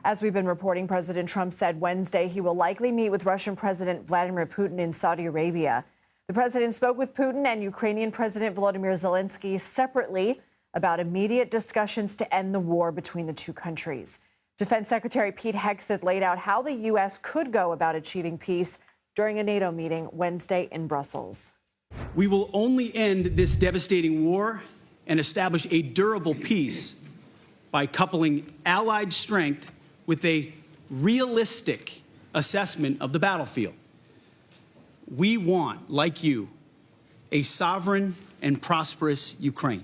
As we've been reporting, President Trump said Wednesday he will likely meet with Russian President Vladimir Putin in Saudi Arabia. The president spoke with Putin and Ukrainian President Volodymyr Zelenskyy separately about immediate discussions to end the war between the two countries. Defense Secretary Pete Hegseth laid out how the U.S. could go about achieving peace during a NATO meeting Wednesday in Brussels. We will only end this devastating war and establish a durable peace by coupling allied strength with a realistic assessment of the battlefield. We want, like you, a sovereign and prosperous Ukraine.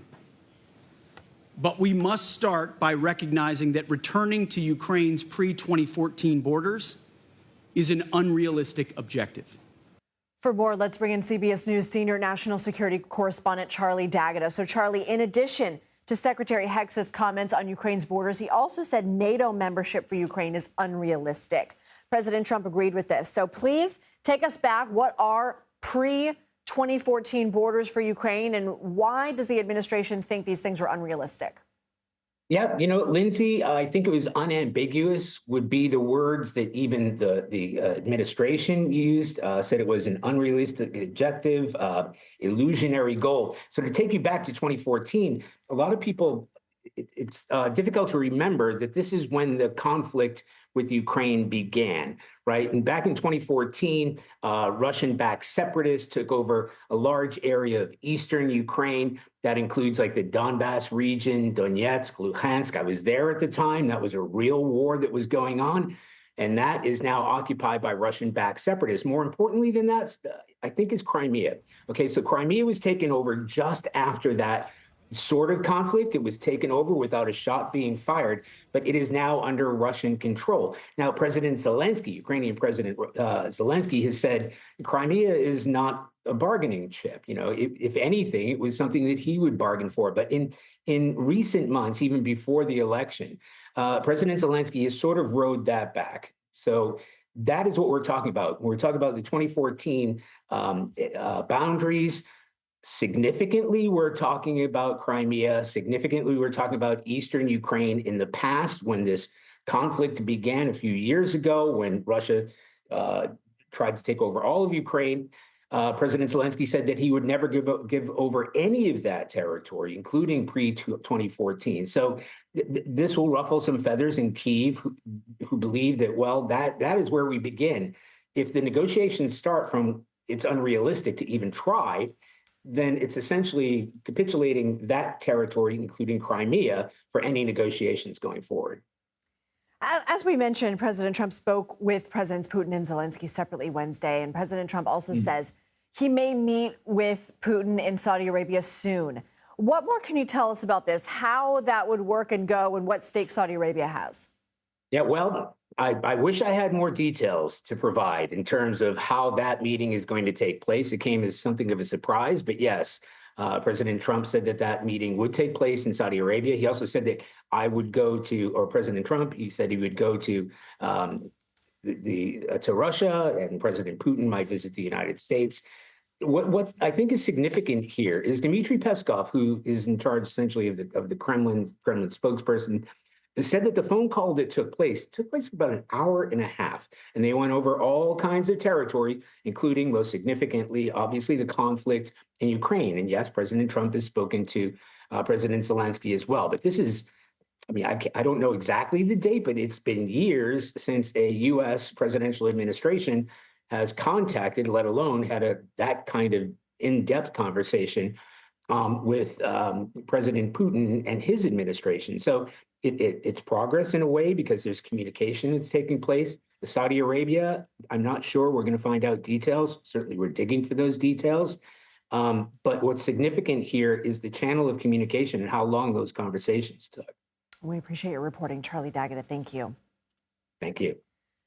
But we must start by recognizing that returning to Ukraine's pre-2014 borders is an unrealistic objective. For more, let's bring in CBS News senior national security correspondent Charlie D'Agata. So, Charlie, in addition to Secretary Hegseth's comments on Ukraine's borders, he also said NATO membership for Ukraine is unrealistic. President Trump agreed with this. So please take us back. What are pre-2014 borders for Ukraine, and why does the administration think these things are unrealistic? Yeah, Lindsay, I think it was unambiguous would be the words that even the administration used, said it was an unrealistic objective, illusionary goal. So to take you back to 2014, a lot of people, it's difficult to remember that this is when the conflict with Ukraine began, right? And back in 2014, Russian-backed separatists took over a large area of eastern Ukraine. That includes like the Donbass region, Donetsk, Luhansk. I was there at the time. That was a real war that was going on. And that is now occupied by Russian-backed separatists. More importantly than that, I think, is Crimea. Okay, so Crimea was taken over just after that sort of conflict. It was taken over without a shot being fired, but it is now under Russian control. Now, President Zelenskyy, Ukrainian President Zelenskyy, has said Crimea is not a bargaining chip. If anything, it was something that he would bargain for. But in recent months, even before the election, President Zelenskyy has sort of rode that back. So that is what we're talking about. We're talking about the 2014 boundaries. Significantly, we're talking about Crimea. Significantly, we're talking about eastern Ukraine. In the past, when this conflict began a few years ago, when Russia tried to take over all of Ukraine, President Zelenskyy said that he would never give over any of that territory, including pre-2014. So this will ruffle some feathers in Kyiv, who believe that, well, that is where we begin. If the negotiations start from it's unrealistic to even try, then it's essentially capitulating that territory, including Crimea, for any negotiations going forward. As we mentioned, President Trump spoke with Presidents Putin and Zelenskyy separately Wednesday, and President Trump also says he may meet with Putin in Saudi Arabia soon. What more can you tell us about this, how that would work and go, and what stake Saudi Arabia has? Yeah, well, I wish I had more details to provide in terms of how that meeting is going to take place. It came as something of a surprise, but yes, President Trump said that meeting would take place in Saudi Arabia. He also said that I would go to, or President Trump, he said he would go to to Russia, and President Putin might visit the United States. What I think is significant here is Dmitry Peskov, who is in charge essentially of the Kremlin spokesperson, said that the phone call that took place for about an hour and a half, and they went over all kinds of territory, including, most significantly, obviously, the conflict in Ukraine. And yes, President Trump has spoken to President Zelenskyy as well. But this is, I don't know exactly the date, but it's been years since a U.S. presidential administration has contacted, let alone had that kind of in-depth conversation with President Putin and his administration. So it's progress in a way, because there's communication that's taking place. The Saudi Arabia, I'm not sure. We're going to find out details. Certainly, we're digging for those details. But what's significant here is the channel of communication and how long those conversations took. We appreciate your reporting, Charlie D'Agata. Thank you. Thank you.